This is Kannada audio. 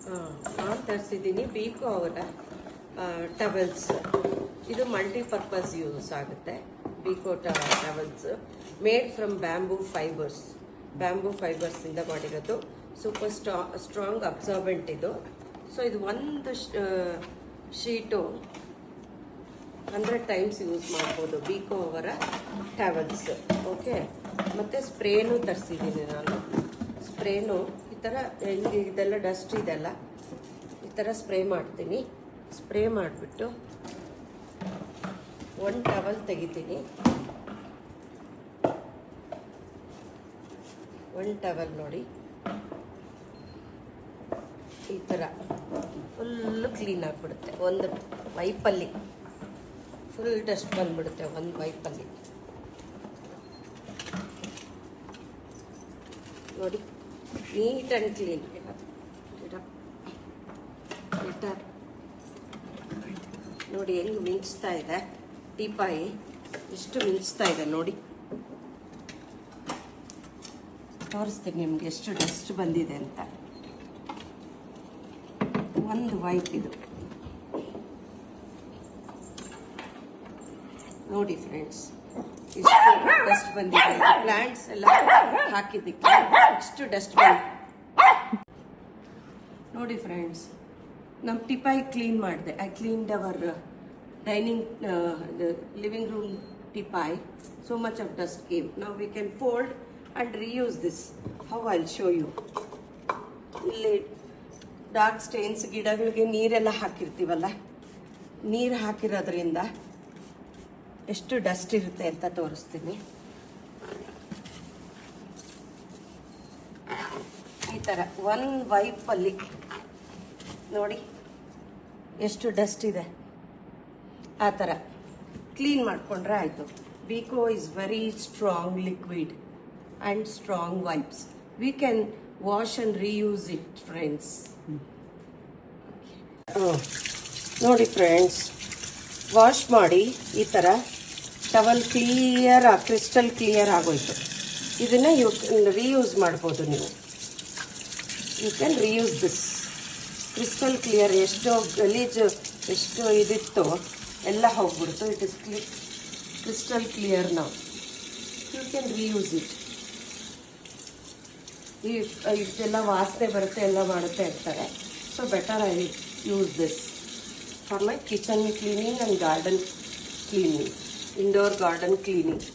ನಾನು ತರಿಸಿದ್ದೀನಿ ಬೀಕೋ ಅವರ ಟವೆಲ್ಸ್. ಇದು ಮಲ್ಟಿಪರ್ಪಸ್ ಯೂಸ್ ಆಗುತ್ತೆ. ಬೀಕೋ ಟವೆಲ್ಸ್ ಮೇಡ್ ಫ್ರಮ್ ಬ್ಯಾಂಬೂ ಫೈಬರ್ಸಿಂದ ಮಾಡಿರೋದು. ಸೂಪರ್ ಸ್ಟ್ರಾಂಗ್ ಅಬ್ಸಾರ್ಬೆಂಟ್ ಇದು. ಸೊ ಇದು ಒಂದು ಶೀಟು 100 ಟೈಮ್ಸ್ ಯೂಸ್ ಮಾಡ್ಬೋದು ಬೀಕೋ ಅವರ ಟವೆಲ್ಸ್. ಓಕೆ, ಮತ್ತು ಸ್ಪ್ರೇನೂ ತರಿಸಿದ್ದೀನಿ ನಾನು. ಸ್ಪ್ರೇನು ಈ ಥರ ಇದೆಲ್ಲ ಡಸ್ಟ್ ಇದೆಲ್ಲ ಈ ಥರ ಸ್ಪ್ರೇ ಮಾಡ್ತೀನಿ. ಸ್ಪ್ರೇ ಮಾಡಿಬಿಟ್ಟು ಒಂದು ಟವಲ್ ತೆಗಿತೀನಿ. ಒಂದು ಟವಲ್ ನೋಡಿ ಈ ಥರ ಫುಲ್ಲು ಕ್ಲೀನ್ ಆಗಿಬಿಡುತ್ತೆ. ಒಂದು ವೈಪಲ್ಲಿ ಫುಲ್ ಡಸ್ಟ್ ಬಂದ್ಬಿಡುತ್ತೆ ಒಂದು ವೈಪಲ್ಲಿ. ನೋಡಿ ನೀಟ್ ಆ್ಯಂಡ್ ಕ್ಲೀನ್. ನೋಡಿ ಹೆಂಗೆ ಮಿಂಚ್ತಾ ಇದೆ ಟೀಪಾಯಿ, ಎಷ್ಟು ಮಿಂಚ್ತಾ ಇದೆ ನೋಡಿ. ತೋರಿಸ್ತೀನಿ ನಿಮ್ಗೆ ಎಷ್ಟು ಡಸ್ಟ್ ಬಂದಿದೆ ಅಂತ. ಒಂದು ವೈಪ್ ಇದು ನೋಡಿ ಫ್ರೆಂಡ್ಸ್, ಎಷ್ಟು ಡಸ್ಟ್ ಬಂದಿದೆ. ಪ್ಲಾಂಟ್ಸ್ ಎಲ್ಲ ಹಾಕಿದ್ದಕ್ಕೆ ಎಷ್ಟು ಡಸ್ಟ್ ಬಂದಿದೆ ನೋಡಿ ಫ್ರೆಂಡ್ಸ್. ನಮ್ಮ ಟಿಪಾಯಿ ಕ್ಲೀನ್ ಮಾಡಿದೆ. I cleaned our dining living room teapoy. So much of dust came. Now we can fold and reuse this. How I'll show you. ಇಲ್ಲಿ ಡಾರ್ಕ್ ಸ್ಟೇನ್ಸ್, ಗಿಡಗಳಿಗೆ ನೀರೆಲ್ಲ ಹಾಕಿರ್ತೀವಲ್ಲ, ನೀರು ಹಾಕಿರೋದ್ರಿಂದ ಎಷ್ಟು ಡಸ್ಟ್ ಇರುತ್ತೆ ಅಂತ ತೋರಿಸ್ತೀನಿ. ಈ ಥರ ಒನ್ ವೈಪಲ್ಲಿ ನೋಡಿ ಎಷ್ಟು ಡಸ್ಟ್ ಇದೆ. ಆ ಥರ ಕ್ಲೀನ್ ಮಾಡಿಕೊಂಡ್ರೆ ಆಯಿತು. Beko is very strong liquid and strong wipes. We can wash and reuse it friends. ನೋಡಿ ಫ್ರೆಂಡ್ಸ್, ವಾಶ್ ಮಾಡಿ ಈ ಥರ ಟವಲ್ ಕ್ರಿಸ್ಟಲ್ ಕ್ಲಿಯರ್ ಆಗೋಯ್ತು. ಇದನ್ನು ರೀಯೂಸ್ ಮಾಡ್ಬೋದು ನೀವು. You can reuse this crystal clear. ಎಷ್ಟೋ ಗಲೀಜು ಎಷ್ಟು ಇದಿತ್ತು ಎಲ್ಲ ಹೋಗ್ಬಿಡ್ತು. ಇಟ್ ಇಸ್ ಕ್ರಿಸ್ಟಲ್ ಕ್ಲಿಯರ್ ನಾವು. You can reuse it. ಇದೆಲ್ಲ ವಾಸನೆ ಬರುತ್ತೆ, ಎಲ್ಲ ಮಾಡುತ್ತೆ ಇರ್ತಾರೆ. So better I use this for my kitchen cleaning and garden cleaning, indoor garden cleaning.